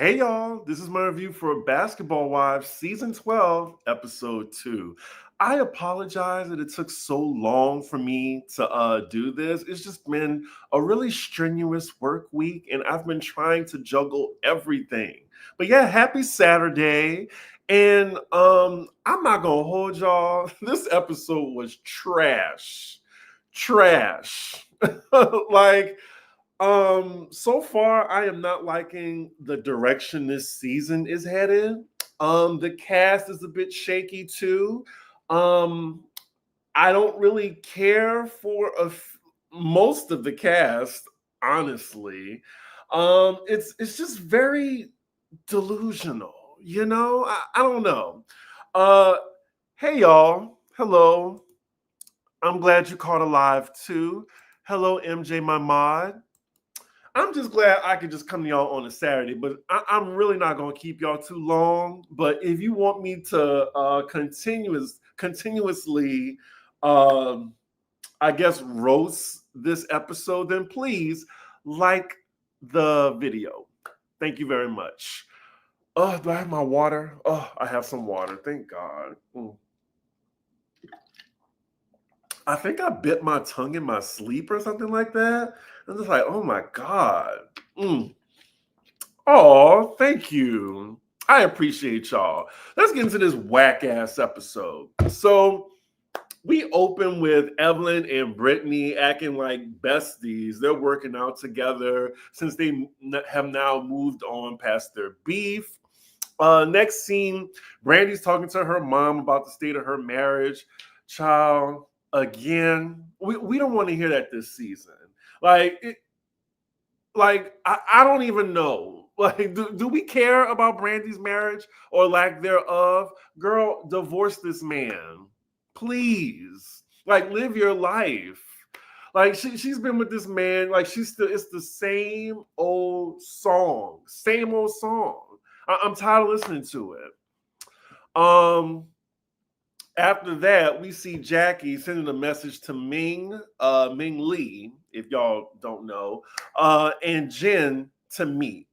Hey y'all, this is my review for Basketball Wives Season 12, Episode 2. I apologize that it took so long for me to do this. It's just been a really strenuous work week and I've been trying to juggle everything. But yeah, happy Saturday. And I'm not gonna hold y'all. This episode was trash. Trash. like so far I am not liking the direction this season is headed. The cast is a bit shaky too. Um, I don't really care for most of the cast, honestly. It's just very delusional, I don't know. Uh, hey y'all, hello. I'm glad you caught alive too. Hello, MJ, my mod. I'm just glad I could just come to y'all on a Saturday, but I'm really not gonna keep y'all too long. But if you want me to continuously, um, I guess roast this episode, then please like the video. Thank you very much. Oh, do I have my water? Oh, I have some water. Thank God. I think I bit my tongue in my sleep or something like that. I'm just like, oh my God. Oh, thank you. I appreciate y'all. Let's get into this whack ass episode. So we open with Evelyn and Brittany acting like besties. They're working out together since they have now moved on past their beef. Next scene, Brandy's talking to her mom about the state of her marriage. Child, again, we don't want to hear that this season. Like, I don't even know. Like, do we care about Brandy's marriage or lack thereof? Girl, divorce this man. Please. Like, live your life. Like she's been with this man, like it's the same old song. Same old song. I'm tired of listening to it. After that, we see Jackie sending a message to Ming Lee, if y'all don't know, and Jen to meet.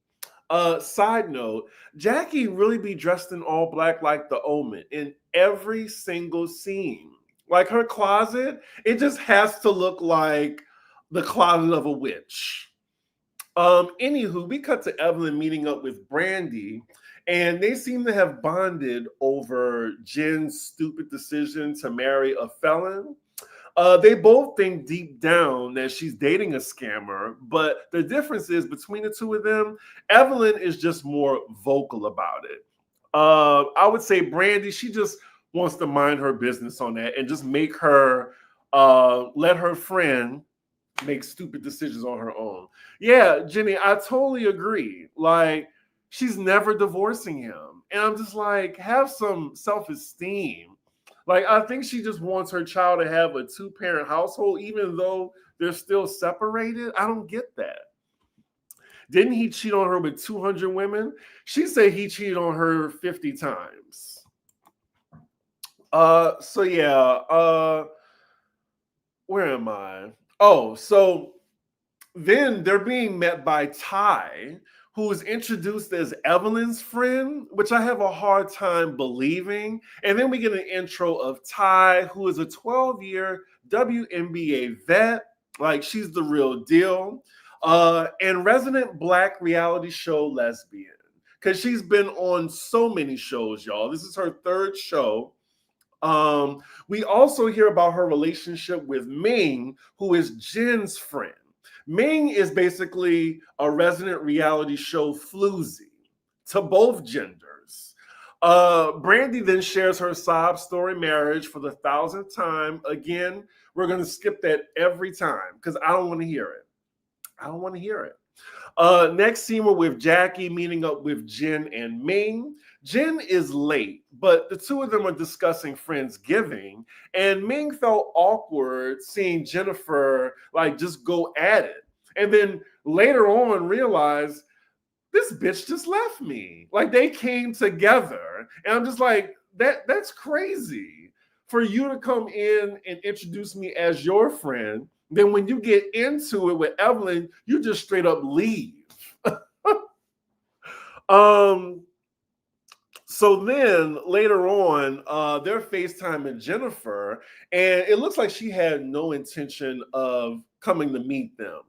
Side note, Jackie really be dressed in all black like the Omen in every single scene. Like her closet, it just has to look like the closet of a witch. Anywho, we cut to Evelyn meeting up with Brandy, and they seem to have bonded over Jen's stupid decision to marry a felon. They both think deep down that she's dating a scammer, but the difference is between the two of them, Evelyn is just more vocal about it. I would say Brandy, she just wants to mind her business on that and just make her let her friend make stupid decisions on her own. Yeah, Jenny, I totally agree. Like, she's never divorcing him. And I'm just like, have some self-esteem. Like, I think she just wants her child to have a two-parent household, even though they're still separated. I don't get that. Didn't he cheat on her with 200 women? She said he cheated on her 50 times. So yeah, where am I? Oh, so then they're being met by Tai, who is introduced as Evelyn's friend, which I have a hard time believing. And then we get an intro of Tai, who is a 12-year WNBA vet. Like, she's the real deal. And resident Black reality show lesbian. Because she's been on so many shows, y'all. This is her third show. We also hear about her relationship with Ming, who is Jen's friend. Ming is basically a resident reality show floozy to both genders. Brandy then shares her sob story marriage for the 1,000th time. Again, we're going to skip that every time because I don't want to hear it. I don't want to hear it. Next scene, we're with Jackie meeting up with Jen and Ming. Jen is late, but the two of them are discussing Friendsgiving, and Ming felt awkward seeing Jennifer like just go at it. And then later on realized this bitch just left me. Like, they came together. And I'm just like, that's crazy. For you to come in and introduce me as your friend, then when you get into it with Evelyn, you just straight up leave. Um, so then later on, they're FaceTiming Jennifer, and it looks like she had no intention of coming to meet them.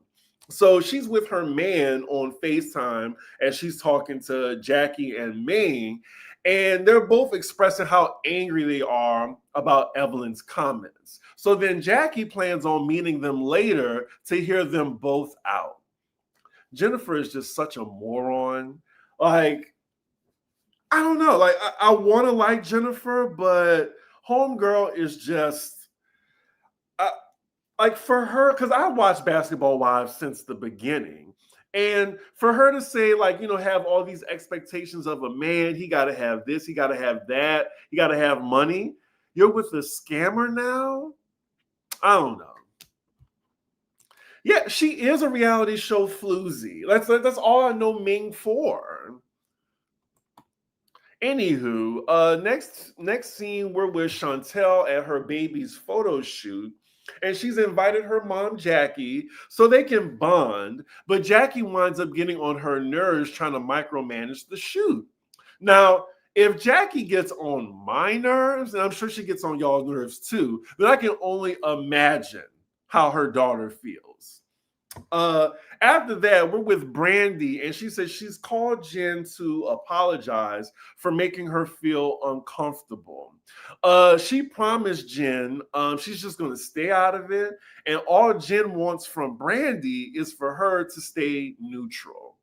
So she's with her man on FaceTime as she's talking to Jackie and Ming, and they're both expressing how angry they are about Evelyn's comments. So then Jackie plans on meeting them later to hear them both out. Jennifer is just such a moron. Like, I don't know. Like, I want to like Jennifer, but Homegirl is just uh, like for her, because I watched Basketball Wives since the beginning. And for her to say, like, have all these expectations of a man, he got to have this, he got to have that, he got to have money. You're with a scammer now? I don't know. Yeah, she is a reality show floozy. That's all I know Ming for. Anywho, next scene, we're with Chantel at her baby's photo shoot, and she's invited her mom Jackie so they can bond. But Jackie winds up getting on her nerves trying to micromanage the shoot. Now, if Jackie gets on my nerves, and I'm sure she gets on y'all's nerves too, then I can only imagine how her daughter feels. After that, we're with Brandy, and she says she's called Jen to apologize for making her feel uncomfortable. She promised Jen she's just going to stay out of it, and all Jen wants from Brandy is for her to stay neutral.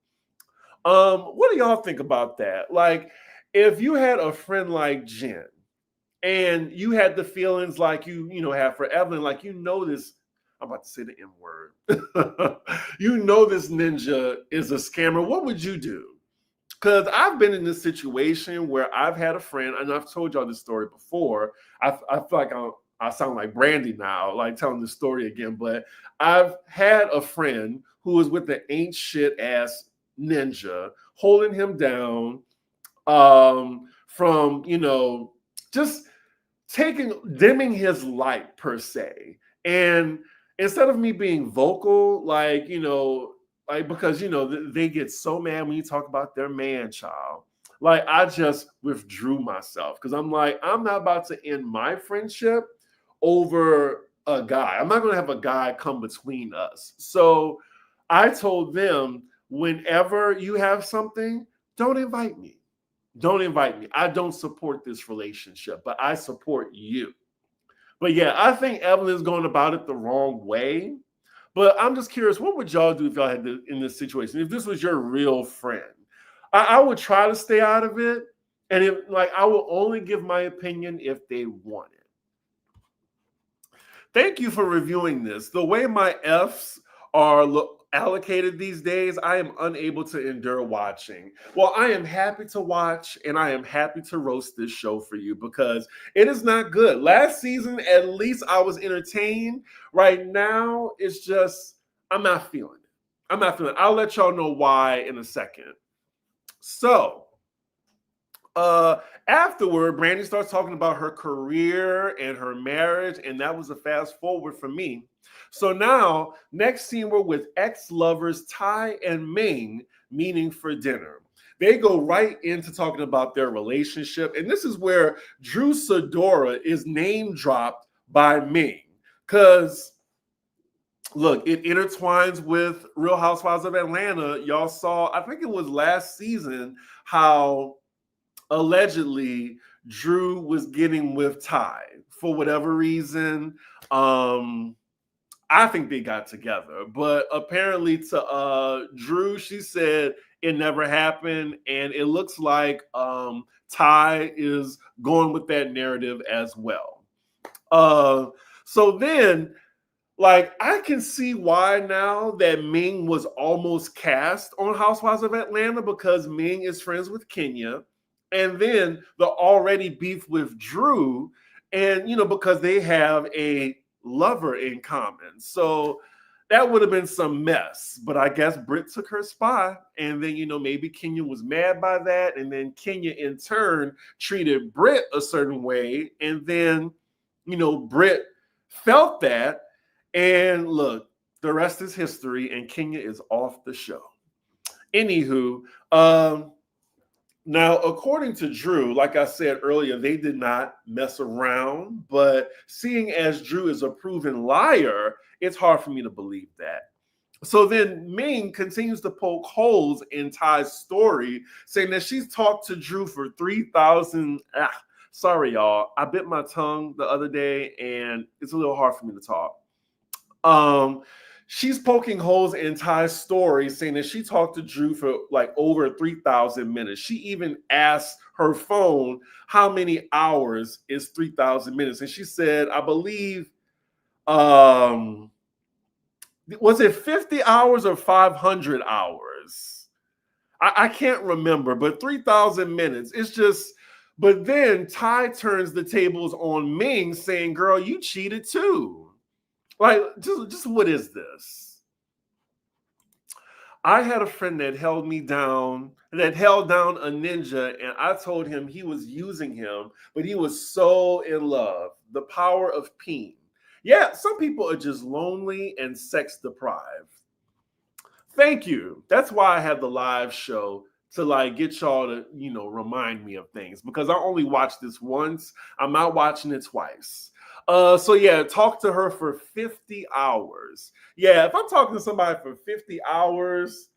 What do y'all think about that? Like, if you had a friend like Jen, and you had the feelings like you have for Evelyn, like this. I'm about to say the M word. This ninja is a scammer. What would you do? Because I've been in this situation where I've had a friend, and I've told y'all this story before. I feel like I sound like Brandy now, like telling the story again. But I've had a friend who was with the ain't shit ass ninja, holding him down from just dimming his light per se. And instead of me being vocal, like because they get so mad when you talk about their man child, like I just withdrew myself because I'm like, I'm not about to end my friendship over a guy. I'm not going to have a guy come between us. So I told them, whenever you have something, don't invite me. Don't invite me. I don't support this relationship, but I support you. But yeah, I think Evelyn's going about it the wrong way. But I'm just curious, what would y'all do if y'all had in this situation? If this was your real friend, I would try to stay out of it. And I will only give my opinion if they want it. Thank you for reviewing this. The way my Fs are allocated these days, I am unable to endure watching. Well, I am happy to watch, and I am happy to roast this show for you because it is not good. Last season, at least I was entertained. Right now, it's just, I'm not feeling it. I'm not feeling it. I'll let y'all know why in a second. So, afterward, Brandy starts talking about her career and her marriage, and that was a fast forward for me. So now, next scene, we're with ex-lovers Tai and Ming meeting for dinner. They go right into talking about their relationship, and this is where Drew Sidora is name dropped by Ming. Because, look, it intertwines with Real Housewives of Atlanta. Y'all saw, I think it was last season, how allegedly Drew was getting with Tai for whatever reason. I think they got together, but apparently to Drew, she said it never happened, and it looks like Tai is going with that narrative as well. So then, like, I can see why now that Ming was almost cast on Housewives of Atlanta, because Ming is friends with Kenya, and then the already beef with Drew, and because they have a lover in common. So that would have been some mess. But I guess Britt took her spot, and then maybe Kenya was mad by that, and then Kenya in turn treated Britt a certain way, and then Britt felt that. And look, the rest is history, and Kenya is off the show. Anywho, Now, according to Drew, like I said earlier, they did not mess around, but seeing as Drew is a proven liar, it's hard for me to believe that. So then Ming continues to poke holes in Ty's story, saying that she's talked to Drew for 3,000. Sorry, y'all. I bit my tongue the other day and it's a little hard for me to talk. She's poking holes in Ty's story, saying that she talked to Drew for like over 3,000 minutes. She even asked her phone how many hours is 3,000 minutes. And she said, I believe, was it 50 hours or 500 hours? I can't remember, but 3,000 minutes. It's just, but then Ty turns the tables on Ming, saying, girl, you cheated too. Like, just what is this? I had a friend that held down a ninja, and I told him he was using him, but he was so in love. The power of peen. Yeah, some people are just lonely and sex deprived. Thank you. That's why I have the live show, to like get y'all to, remind me of things, because I only watched this once. I'm not watching it twice. So yeah, talk to her for 50 hours. Yeah, if I'm talking to somebody for 50 hours,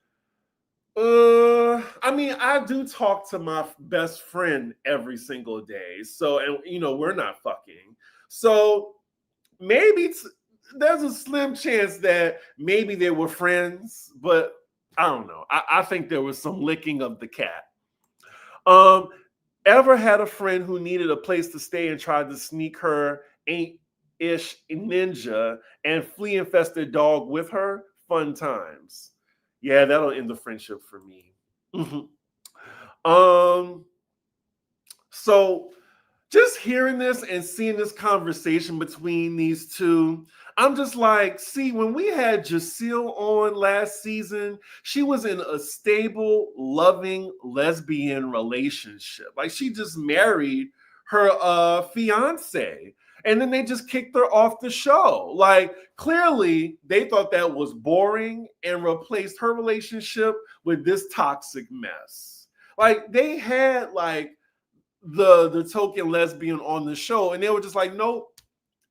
I mean, I do talk to my best friend every single day. So, and we're not fucking. So maybe there's a slim chance that maybe they were friends, but I don't know. I think there was some licking of the cat. Ever had a friend who needed a place to stay and tried to sneak her ain't-ish ninja and flea infested dog with her? Fun times. Yeah, that'll end the friendship for me. So just hearing this and seeing this conversation between these two, I'm just like, see, when we had Jacille on last season, she was in a stable, loving lesbian relationship. Like, she just married her fiance, and then they just kicked her off the show. Like, clearly they thought that was boring and replaced her relationship with this toxic mess. Like, they had like the token lesbian on the show, and they were just like, nope,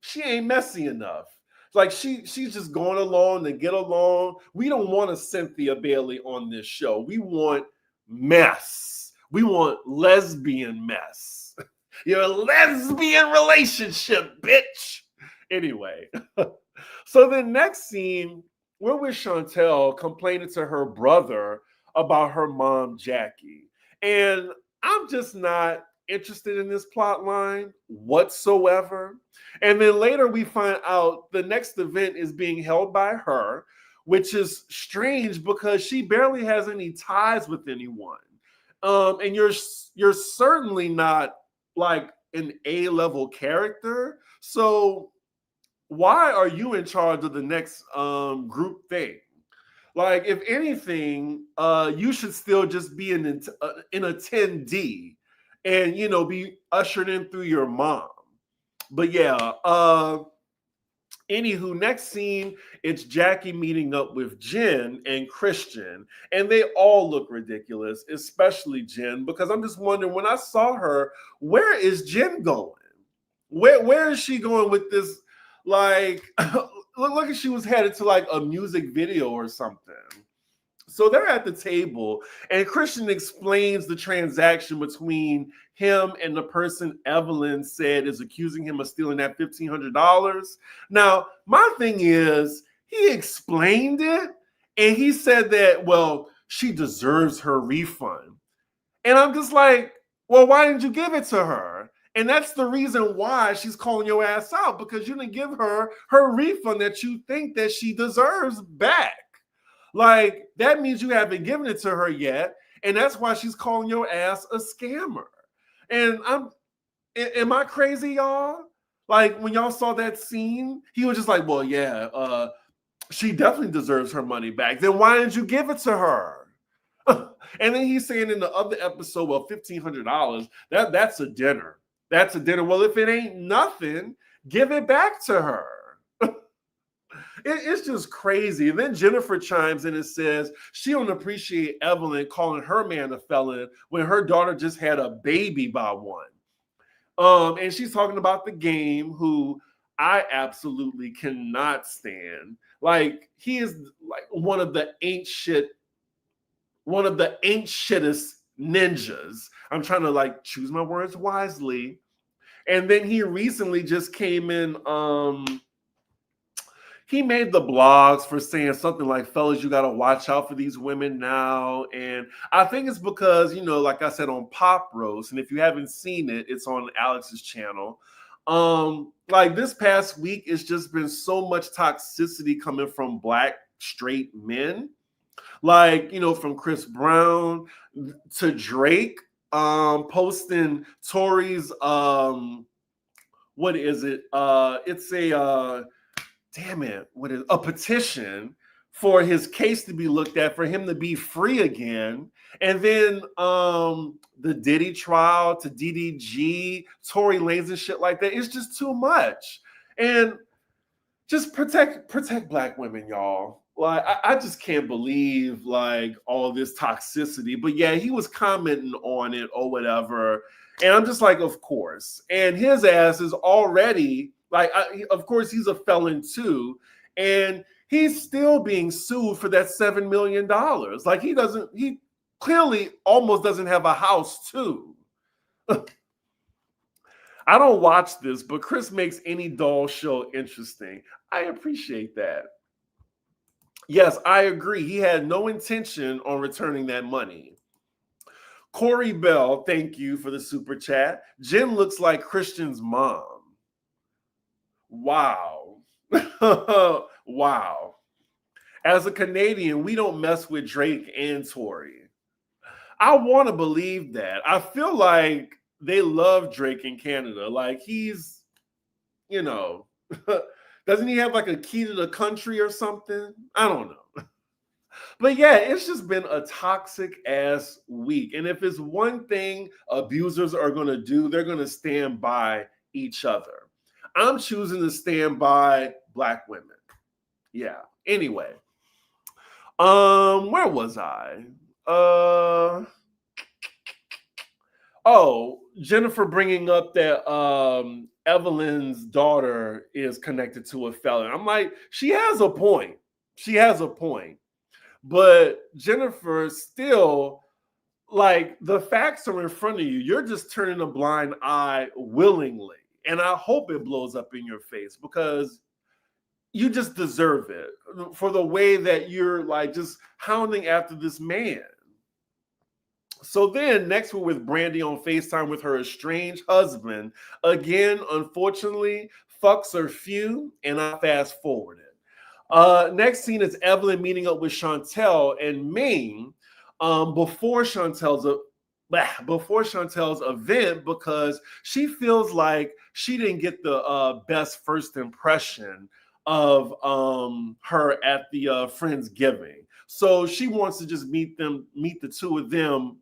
she ain't messy enough. Like, she's just going along to get along. We don't want a Cynthia Bailey on this show. We want mess. We want lesbian mess. You're a lesbian relationship, bitch. Anyway, so the next scene, we're with Chantel complaining to her brother about her mom, Jackie. And I'm just not interested in this plot line whatsoever. And then later we find out the next event is being held by her, which is strange because she barely has any ties with anyone. And you're certainly not like an A-level character. So why are you in charge of the next group thing? Like, if anything, you should still just be an attendee and, be ushered in through your mom. But yeah, anywho, next scene, it's Jackie meeting up with Jen and Christian, and they all look ridiculous, especially Jen, because I'm just wondering, when I saw her, where is Jen going? Where is she going with this? Like, look like she was headed to like a music video or something. So they're at the table, and Christian explains the transaction between him and the person Evelyn said is accusing him of stealing that $1,500. Now, my thing is, he explained it, and he said that, well, she deserves her refund. And I'm just like, well, why didn't you give it to her? And that's the reason why she's calling your ass out, because you didn't give her her refund that you think that she deserves back. Like, that means you haven't given it to her yet, and that's why she's calling your ass a scammer. And am I crazy, y'all? Like, when y'all saw that scene, he was just like, well, yeah, she definitely deserves her money back. Then why didn't you give it to her? And then he's saying in the other episode, well, $1,500, that's a dinner. That's a dinner. Well, if it ain't nothing, give it back to her. It's just crazy. And then Jennifer chimes in and says she don't appreciate Evelyn calling her man a felon when her daughter just had a baby by one. And she's talking about the game, who I absolutely cannot stand. Like, he is like one of the ancientest ninjas. I'm trying to like choose my words wisely. And then he recently just came in. He made the blogs for saying something like, fellas, you got to watch out for these women now. And I think it's because, like I said, on Pop Roast, and if you haven't seen it, it's on Alex's channel. Like this past week, it's just been so much toxicity coming from Black straight men. Like, from Chris Brown to Drake, posting Tory's, what is it? It's a, damn it, what is a petition for his case to be looked at, for him to be free again. And then the Diddy trial to DDG, Tory Lanez and shit like that. It's just too much. And just protect Black women, y'all. Like, I just can't believe like all this toxicity. But yeah, he was commenting on it or whatever. And I'm just like, of course. And his ass is already like, of course, he's a felon too. And he's still being sued for that $7 million. Like, he clearly almost doesn't have a house too. I don't watch this, but Chris makes any doll show interesting. I appreciate that. Yes, I agree. He had no intention on returning that money. Corey Bell, thank you for the super chat. Jen looks like Christian's mom. Wow. Wow. As a Canadian, we don't mess with Drake and Tory. I want to believe that. I feel like they love Drake in Canada. Like, he's, doesn't he have like a key to the country or something? I don't know. But yeah, it's just been a toxic ass week. And if it's one thing abusers are going to do, they're going to stand by each other. I'm choosing to stand by Black women. Yeah. Anyway. Where was I? Jennifer bringing up that Evelyn's daughter is connected to a felon. I'm like, she has a point. But Jennifer still, like, the facts are in front of you. You're just turning a blind eye willingly. And I hope it blows up in your face, because you just deserve it for the way that you're like just hounding after this man. So then next we're with Brandy on FaceTime with her estranged husband. Again, unfortunately, fucks are few, and I fast forwarded. Next scene is Evelyn meeting up with Chantel and Ming before Chantel's event, because she feels like she didn't get the best first impression of her at the Friendsgiving. So she wants to just meet the two of them,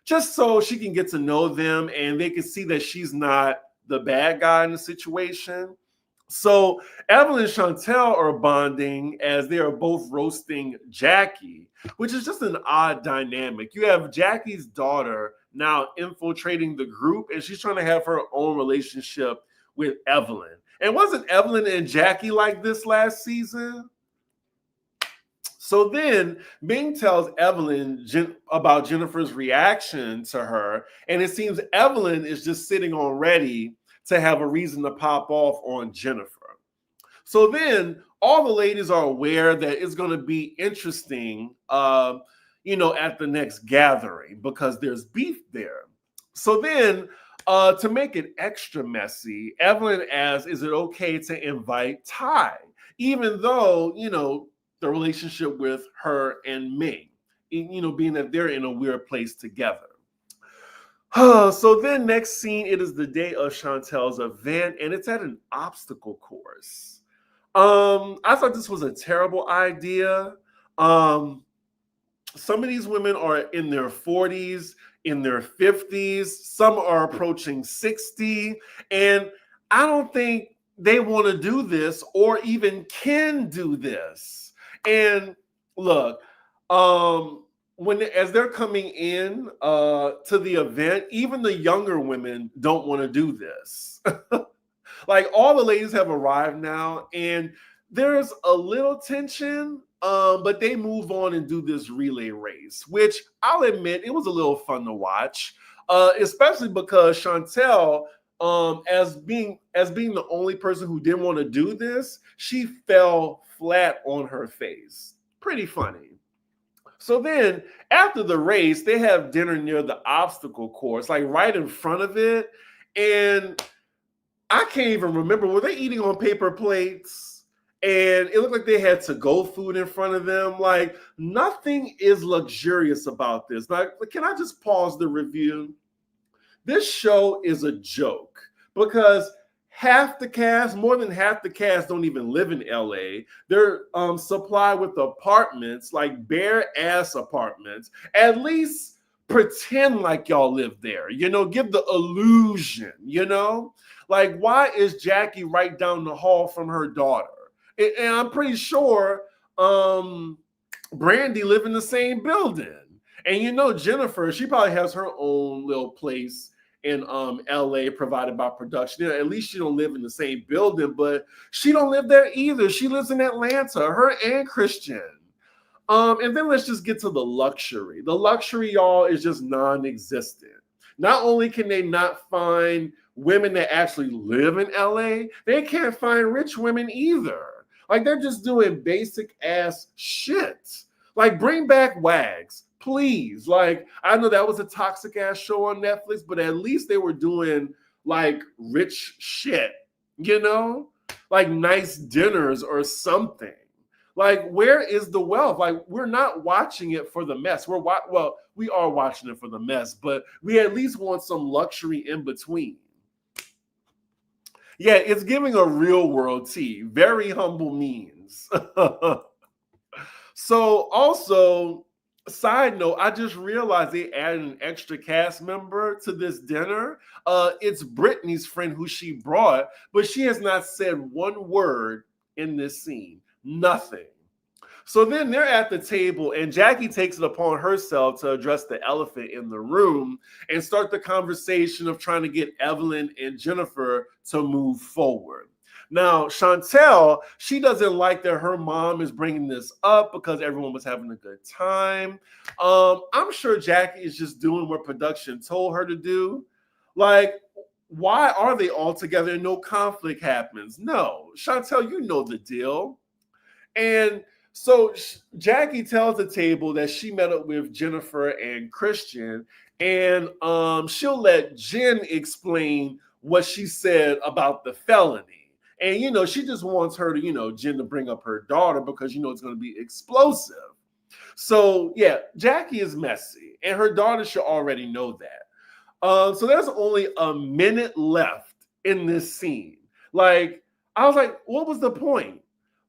just so she can get to know them and they can see that she's not the bad guy in the situation. So Evelyn and Chantel are bonding as they are both roasting Jackie, which is just an odd dynamic. You have Jackie's daughter now infiltrating the group, and she's trying to have her own relationship with Evelyn. And wasn't Evelyn and Jackie like this last season? So then Ming tells Evelyn about Jennifer's reaction to her, and it seems Evelyn is just sitting on ready to have a reason to pop off on Jennifer. So then all the ladies are aware that it's going to be interesting, at the next gathering, because there's beef there. So then, to make it extra messy, Evelyn asks, is it okay to invite Tai? Even though, the relationship with her and Ming, being that they're in a weird place together. So then next scene, it is the day of Chantel's event, and it's at an obstacle course. I thought this was a terrible idea. Some of these women are in their 40s, in their 50s. Some are approaching 60. And I don't think they want to do this or even can do this. And look, when as they're coming in to the event, even the younger women don't want to do this. Like all the ladies have arrived now, and there's a little tension, but they move on and do this relay race, which I'll admit it was a little fun to watch, especially because Chantel, as being the only person who didn't want to do this, she fell flat on her face. Pretty funny. So then, after the race, they have dinner near the obstacle course, like right in front of it, and I can't even remember. Were they eating on paper plates? And it looked like they had to-go food in front of them. Like, nothing is luxurious about this. Now, can I just pause the review? This show is a joke because half the cast, more than half the cast, don't even live in LA. They're supplied with apartments, like bare ass apartments. At least pretend like y'all live there, give the illusion, Like, why is Jackie right down the hall from her daughter? And I'm pretty sure Brandy live in the same building. And Jennifer, she probably has her own little place in LA provided by production. At least she don't live in the same building, but she don't live there either. She lives in Atlanta, her and Christian. And then let's just get to the luxury. The luxury, y'all, is just non-existent. Not only can they not find women that actually live in LA, they can't find rich women either. Like, they're just doing basic ass shit. Like, bring back Wags, please. Like, I know that was a toxic ass show on Netflix, but at least they were doing like rich shit, like nice dinners or something. Like, where is the wealth? Like, we're not watching it for the mess. We are watching it for the mess, but we at least want some luxury in between. Yeah, it's giving a real world tea. Very humble means. So also, side note, I just realized they added an extra cast member to this dinner. It's Brittany's friend who she brought, but she has not said one word in this scene. Nothing. So then they're at the table, and Jackie takes it upon herself to address the elephant in the room and start the conversation of trying to get Evelyn and Jennifer to move forward. Now, Chantel, she doesn't like that her mom is bringing this up because everyone was having a good time. I'm sure Jackie is just doing what production told her to do. Like, why are they all together and no conflict happens? No, Chantel, you know the deal. And so Jackie tells the table that she met up with Jennifer and Christian, and she'll let Jen explain what she said about the felony. And, she just wants her to, Jen to bring up her daughter because, it's going to be explosive. So, yeah, Jackie is messy, and her daughter should already know that. So there's only a minute left in this scene. Like, I was like, what was the point?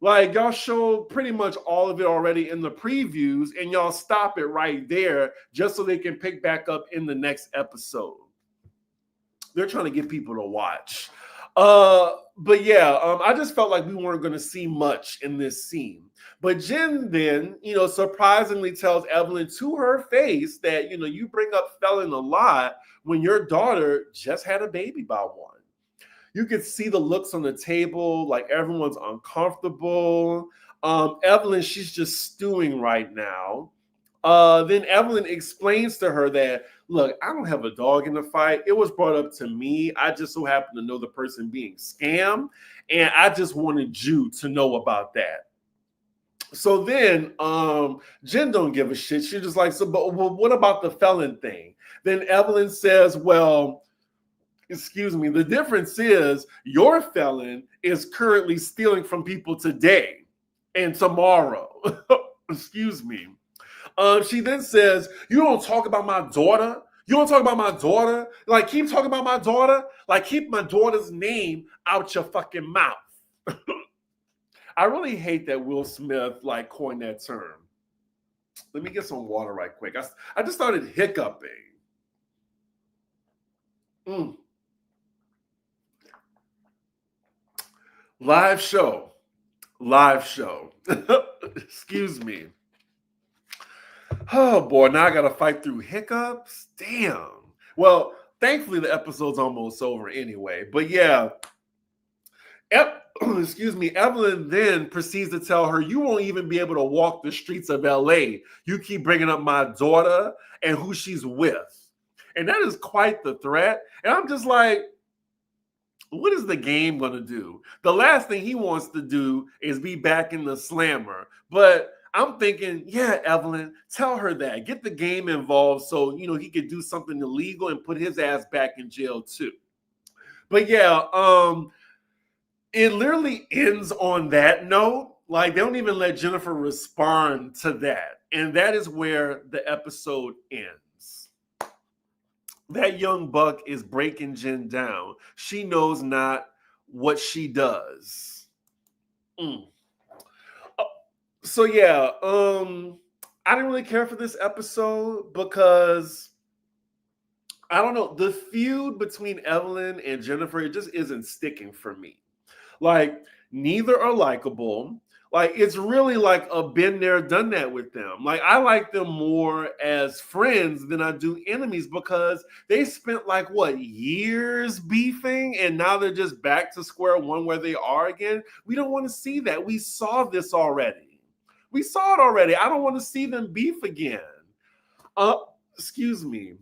Like, y'all showed pretty much all of it already in the previews, and y'all stop it right there just so they can pick back up in the next episode. They're trying to get people to watch. But yeah, I just felt like we weren't going to see much in this scene. But Jen then, surprisingly tells Evelyn to her face that, you bring up Felon a lot when your daughter just had a baby by one. You could see the looks on the table, like everyone's uncomfortable. Evelyn, she's just stewing right now. Then Evelyn explains to her that, look, I don't have a dog in the fight. It was brought up to me. I just so happen to know the person being scammed, and I just wanted you to know about that. So then Jen don't give a shit. She's just like, so, but well, what about the felon thing? Then Evelyn says, well, excuse me, the difference is your felon is currently stealing from people today and tomorrow. Excuse me. She then says, you don't talk about my daughter. You don't talk about my daughter. Like, keep talking about my daughter. Like, keep my daughter's name out your fucking mouth. I really hate that Will Smith, like, coined that term. Let me get some water right quick. I just started hiccuping. Live show. Live show. Excuse me. Oh boy, now I gotta fight through hiccups. Damn. Well, thankfully the episode's almost over anyway. But yeah, excuse me, Evelyn then proceeds to tell her, you won't even be able to walk the streets of LA. You keep bringing up my daughter and who she's with. And that is quite the threat. And I'm just like, what is the game going to do? The last thing he wants to do is be back in the slammer. But I'm thinking, yeah, Evelyn, tell her that. Get the game involved so, he could do something illegal and put his ass back in jail too. But yeah, it literally ends on that note. Like, they don't even let Jennifer respond to that. And that is where the episode ends. That young buck is breaking Jen down. She knows not what she does. So yeah, I didn't really care for this episode because I don't know, the feud between Evelyn and Jennifer, it just isn't sticking for me. Like, neither are likable. Like, it's really like a been there, done that with them. Like, I like them more as friends than I do enemies because they spent years beefing and now they're just back to square one where they are again. We don't want to see that. We saw this already. We saw it already. I don't want to see them beef again. Excuse me.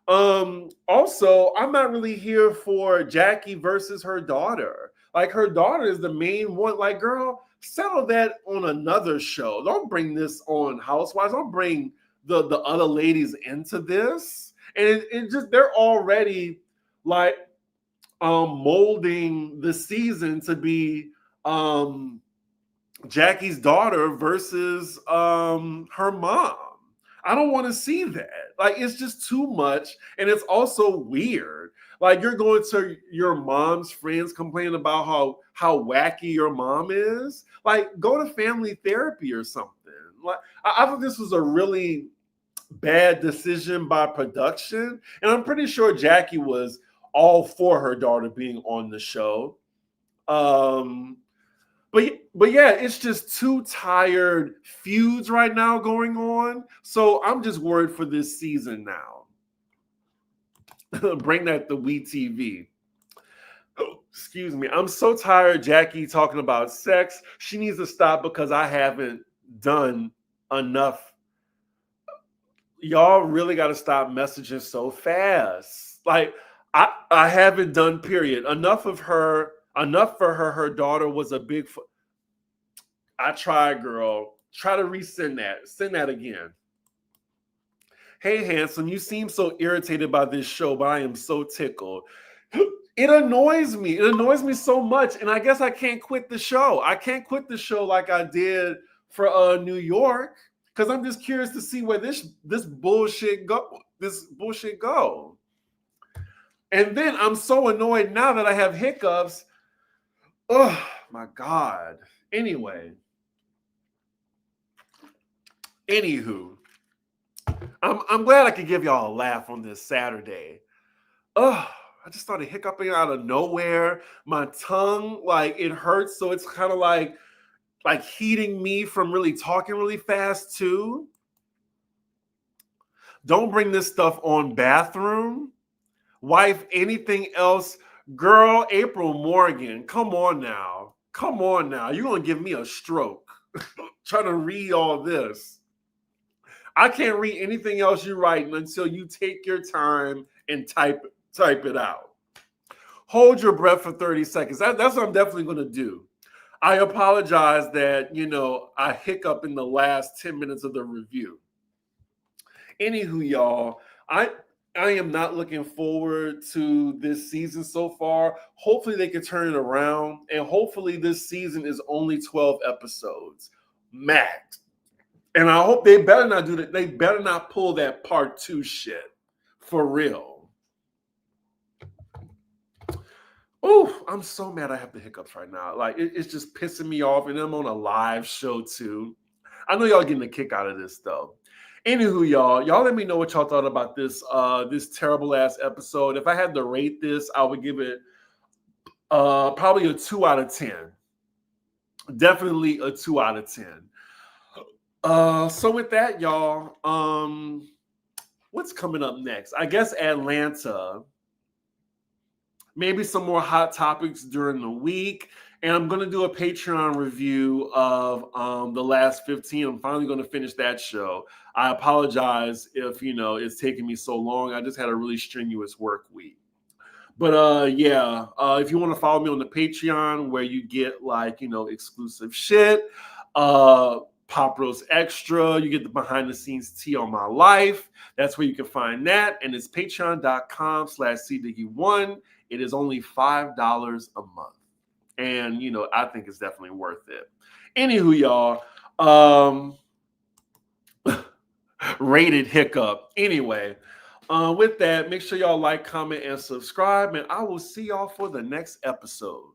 Also, I'm not really here for Jackie versus her daughter. Like, her daughter is the main one. Like, girl, settle that on another show. Don't bring this on Housewives. Don't bring the other ladies into this. And it just, they're already like molding the season to be Jackie's daughter versus her mom. I don't want to see that. Like, it's just too much. And it's also weird. Like, you're going to your mom's friends complaining about how wacky your mom is. Like, go to family therapy or something. Like, I thought this was a really bad decision by production. And I'm pretty sure Jackie was all for her daughter being on the show. But yeah, it's just two tired feuds right now going on. So I'm just worried for this season now. Bring that to WeTV. Oh, excuse me. I'm so tired, Jackie, talking about sex. She needs to stop because I haven't done enough. Y'all really got to stop messaging so fast. Like, I haven't done, period. Enough for her. Her daughter was a big. I tried, girl. Try to resend that. Send that again. Hey, handsome, you seem so irritated by this show, but I am so tickled. It annoys me. It annoys me so much. And I guess I can't quit the show. I can't quit the show like I did for New York because I'm just curious to see where this bullshit go. And then I'm so annoyed now that I have hiccups. Oh, my God. Anywho, I'm glad I could give y'all a laugh on this Saturday. I just started hiccuping out of nowhere. My tongue, like, it hurts, so it's kind of like heating me from really talking really fast too. Don't bring this stuff on Bathroom. Wife, anything else? Girl, April Morgan, come on now. You're going to give me a stroke trying to read all this. I can't read anything else you're writing until you take your time and type it out. Hold your breath for 30 seconds. That's what I'm definitely going to do. I apologize that, I hiccup in the last 10 minutes of the review. Anywho, y'all, I am not looking forward to this season so far. Hopefully they can turn it around. And hopefully this season is only 12 episodes max. And I hope they better not do that. They better not pull that part 2 shit. For real. Oh, I'm so mad I have the hiccups right now. Like, it's just pissing me off. And I'm on a live show too. I know y'all getting a kick out of this though. Anywho, y'all let me know what y'all thought about this terrible ass episode. If I had to rate this, I would give it probably a 2 out of 10. Definitely a 2 out of 10. So with that, y'all, what's coming up next? I guess Atlanta. Maybe some more hot topics during the week. And I'm going to do a Patreon review of the last 15. I'm finally going to finish that show. I apologize if, it's taking me so long. I just had a really strenuous work week. But yeah, if you want to follow me on the Patreon where you get exclusive shit, Pop Roast Extra, you get the behind the scenes tea on my life. That's where you can find that. And it's patreon.com/cdiggy1. It is only $5 a month. And, I think it's definitely worth it. Anywho, y'all, rated hiccup. Anyway, with that, make sure y'all like, comment, and subscribe. And I will see y'all for the next episode.